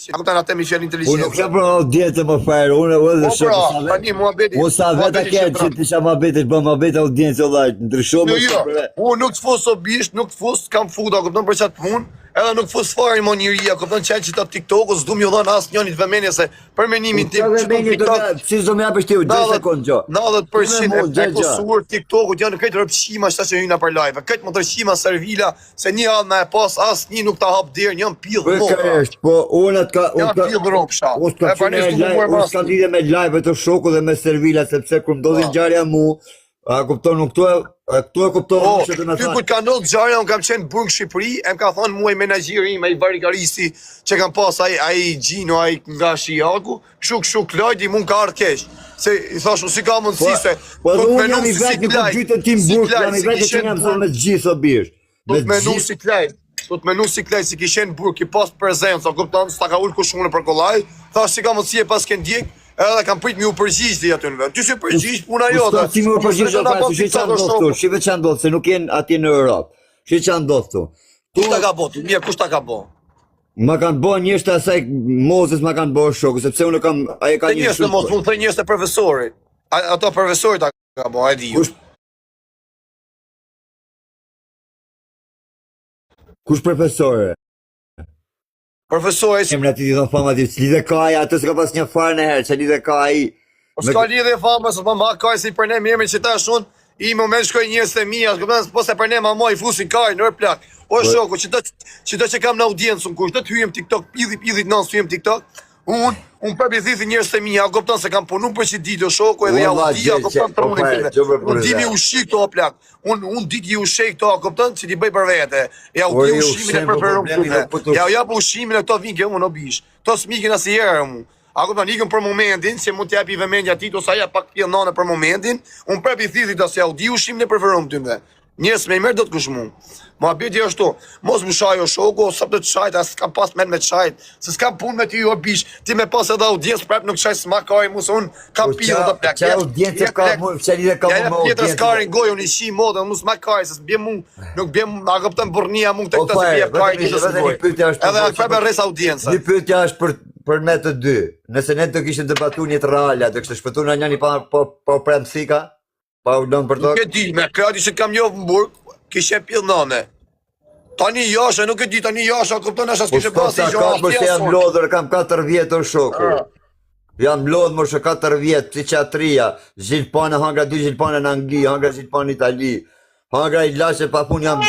që kupton atë mi fjalë Unë inteligjencë. nuk jam për audiencë më fare, unë edhe Po pra, tani muhabeti. Unë sa vetë ke që të isha muhabeti, bë muhabet audiencë vëllai, ndryshon Jo, unë nuk të fus obisht, nuk të fus kam futa, kupton për çat punë, edhe nuk fus fare monjeria, kupton çaj që ta TikTok-us, s'du më dhon asnjënit vëmendje se për menimin tim si do më japësh ti 2 sekondë gjë. 90% e kusuar TikTok-ut janë këtë rëpshima që hyna për live. Këtë më tërshima servila se një anë me e pas asnjë nuk ta hap derën, janë pillë rroba. Po unë atë janë pillë rrobsha. Unë s'kam lidhje me live të shoku dhe me servila sepse kur ndodhi ngjarja mu, a kupton nuk këtu e kupton që të më thonë. Ty kur ka ndodhur ngjarja, unë kam qenë burg Shqipëri, em ka thonë muaj menaxheri im, ai barikaristi që kam pas ai Gjino, ai nga Shijaku, kështu lajti mund ka ardhur keq. Se i thash si ka mundësi se po unë jam i vetë në gjytën tim burg, jam i vetë që jam thonë me gjithë obish. Do të menu si klej. Do të menu si klej si kishen burg, i pas prezencë, kupton, s'ta ka ul kushun për kollaj. Thash si ka mundësi e pas ke ndjek. Edhe kam prit mi u përgjigj dhe aty në vend. Ty si përgjigj puna jote. Si më përgjigj apo si çan ndodh, shive çan ndodh se nuk janë atje në Europë. Shi çan ndodh këtu. Kush ta ka bë? Mirë, kush ta ka bë? Ma kanë bë njerëz të asaj Mozes ma kanë bërë shoku sepse unë kam ai ka një njerëz të mos mund të thënë njerëz të profesorit. Ato profesorit ta ka bë, e di. Kush profesore? Profesori Emra ti thon fama ti lidhe ka ai atë s'ka pas një farë në herë, ç'a lidhe ka ai. Po s'ka lidhje fama, s'po ma ka si për ne mirë që tash unë i moment shkoj njerëz të mia, kupton, po se për ne mamoj fusin kaj në plak. O shoku, çdo që kam në audiencën kush do të hyjem TikTok, pidhi non hyjem TikTok. Unë përbi thithi njerëz të mia, kupton se kam punu për që ditë shoku edhe ja udia, kupton trunin time. Unë dimi ushi këto o plak. Unë diti ushej këto, kupton, si ti bëj për vete. Ja u di ushimin e preferuar. Ja jap ushimin e këto vinë unë obish. Kto smikin asnjëherë unë. A kupton, ikën për momentin, se mund t'japi vëmendja ti ose aja pak pjellnone për momentin, unë përbi thithi të se ja u di ushimin e preferuar tyne. Njerëz me merr do të kush mund. Muhabeti është to. Mos më shajo shoku, sa do të shajt, as s'kam pas me çajt, se s'kam punë me ty o bish. Ti më pas edhe audiencë prap nuk çaj s'ma kaj mos un kam pillë të plak. Çaj audiencë ka më, çeli ka më audiencë. Tjetër skarin gojë unë shi modën, mos ma kaj, se s'bjem mu, nuk bjem, na kupton burrnia mund të këtë se bjem kaj. Edhe prapë rres audiencë. Një pyetje është për ne të dy. Nëse ne do kishim debatuar një të reala, do kishte shpëtuar nga njëri pa premsika, pa udon për to. Nuk e di, me krati që kam njoh në burg, kishe pillnone. Tani jasha, nuk e di tani jasha, kupton as kishe pasi gjë. Po jam lodhur, kam 4 vjet o shoku. Jam lodhur më shë 4 vjet, psiqiatria, zilpana, hangra 2 zilpana në Angli, hangra zilpana në Itali. Hangra i lashe pa punë jam